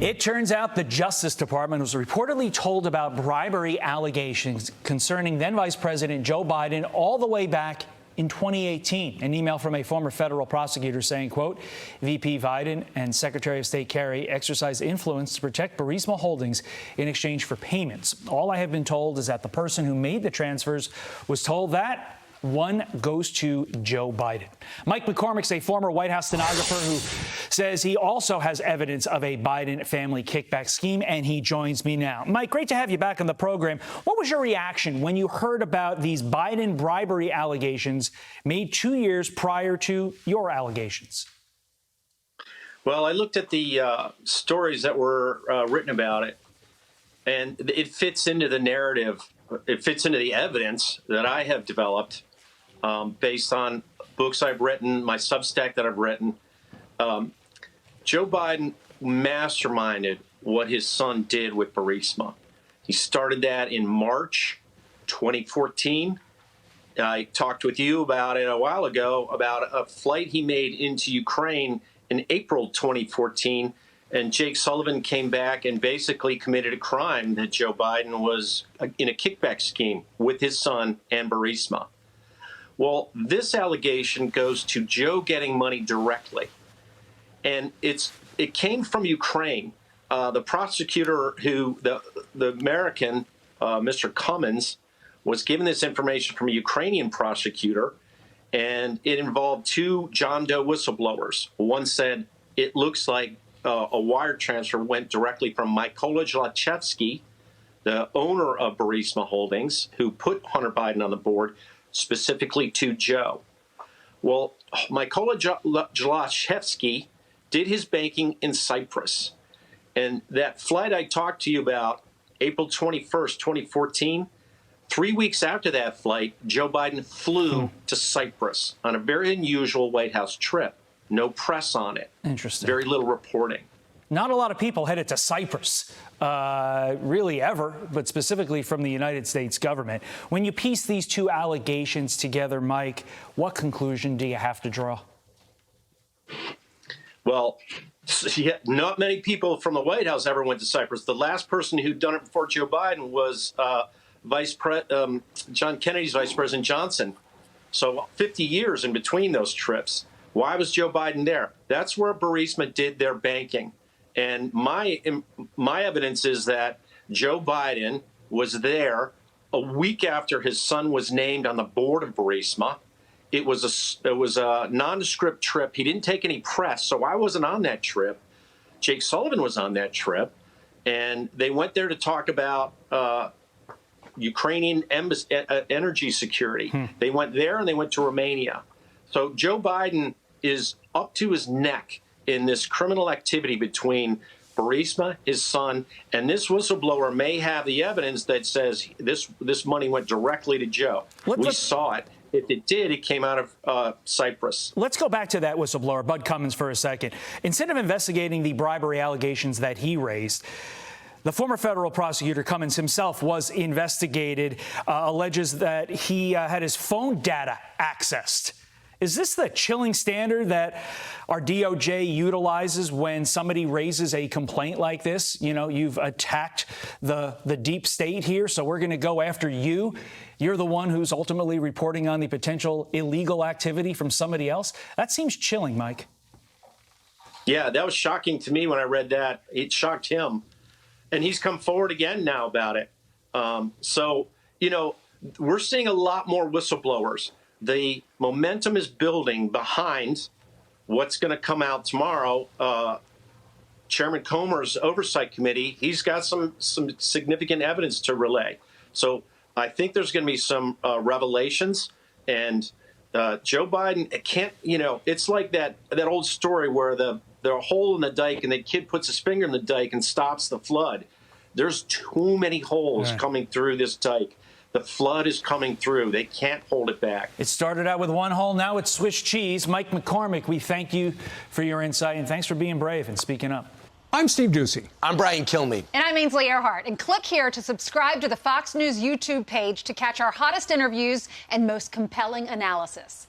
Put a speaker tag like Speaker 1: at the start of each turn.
Speaker 1: It turns out the Justice Department was reportedly told about bribery allegations concerning then Vice President Joe Biden all the way back in 2018. An email from a former federal prosecutor saying, quote, VP Biden and Secretary of State Kerry exercised influence to protect Burisma Holdings in exchange for payments. All I have been told is that the person who made the transfers was told that one goes to Joe Biden. Mike McCormick's a former White House stenographer who says he also has evidence of a Biden family kickback scheme, and he joins me now. Mike, great to have you back on the program. What was your reaction when you heard about these Biden bribery allegations made 2 years prior to your allegations?
Speaker 2: Well, I looked at the stories that were written about it, and it fits into the narrative. It fits into the evidence that I have developed based on books I've written, my Substack that I've written. Joe Biden masterminded what his son did with Burisma. He started that in March 2014. I talked with you about it a while ago, about a flight he made into Ukraine in April 2014. And Jake Sullivan came back and basically committed a crime that Joe Biden was in a kickback scheme with his son and Burisma. Well, this allegation goes to Joe getting money directly. And it came from Ukraine. The prosecutor the American, Mr. Cummins, was given this information from a Ukrainian prosecutor, and it involved two John Doe whistleblowers. One said it looks like a wire transfer went directly from Mykola Zlochevsky, the owner of Burisma Holdings, who put Hunter Biden on the board, specifically to Joe. Well, Mykola Zlochevsky did his banking in Cyprus. And that flight I talked to you about, April 21st, 2014, 3 weeks after that flight, Joe Biden flew to Cyprus on a very unusual White House trip. No press on it.
Speaker 1: Interesting.
Speaker 2: Very little reporting.
Speaker 1: Not a lot of people headed to Cyprus, really ever, but specifically from the United States government. When you piece these two allegations together, Mike, what conclusion do you have to draw?
Speaker 2: Well, not many people from the White House ever went to Cyprus. The last person who'd done it before Joe Biden was John Kennedy's Vice President Johnson. So 50 years in between those trips. Why was Joe Biden there? That's where Burisma did their banking. And my evidence is that Joe Biden was there a week after his son was named on the board of Burisma. It was a nondescript trip. He didn't take any press, so I wasn't on that trip. Jake Sullivan was on that trip, and they went there to talk about Ukrainian energy security. They went there, and they went to Romania. So Joe Biden is up to his neck in this criminal activity between Burisma, his son, and this whistleblower may have the evidence that says this money went directly to Joe. We saw it. If it did, it came out of Cyprus.
Speaker 1: Let's go back to that whistleblower, Bud Cummins, for a second. Instead of investigating the bribery allegations that he raised, the former federal prosecutor Cummins himself was investigated, alleges that he had his phone data accessed. Is this the chilling standard that our DOJ utilizes when somebody raises a complaint like this? You know, you've attacked the deep state here, so we're going to go after you. You're the one who's ultimately reporting on the potential illegal activity from somebody else. That seems chilling, Mike.
Speaker 2: Yeah, that was shocking to me when I read that. It shocked him. And he's come forward again now about it. So, you know, we're seeing a lot more whistleblowers. The momentum is building behind what's going to come out tomorrow. Chairman Comer's oversight committee, he's got some significant evidence to relay. So I think there's going to be some revelations. And Joe Biden, it can't, you know, it's like that old story where there's a hole in the dike and the kid puts his finger in the dike and stops the flood. There's too many holes coming through this dike. The flood is coming through. They can't hold it back. It
Speaker 1: started out with one hole. Now it's Swiss cheese. Mike McCormick, we thank you for your insight, and thanks for being brave and speaking up.
Speaker 3: I'm Steve Doocy.
Speaker 4: I'm Brian Kilmeade.
Speaker 5: And I'm Ainsley Earhart. And click here to subscribe to the Fox News YouTube page to catch our hottest interviews and most compelling analysis.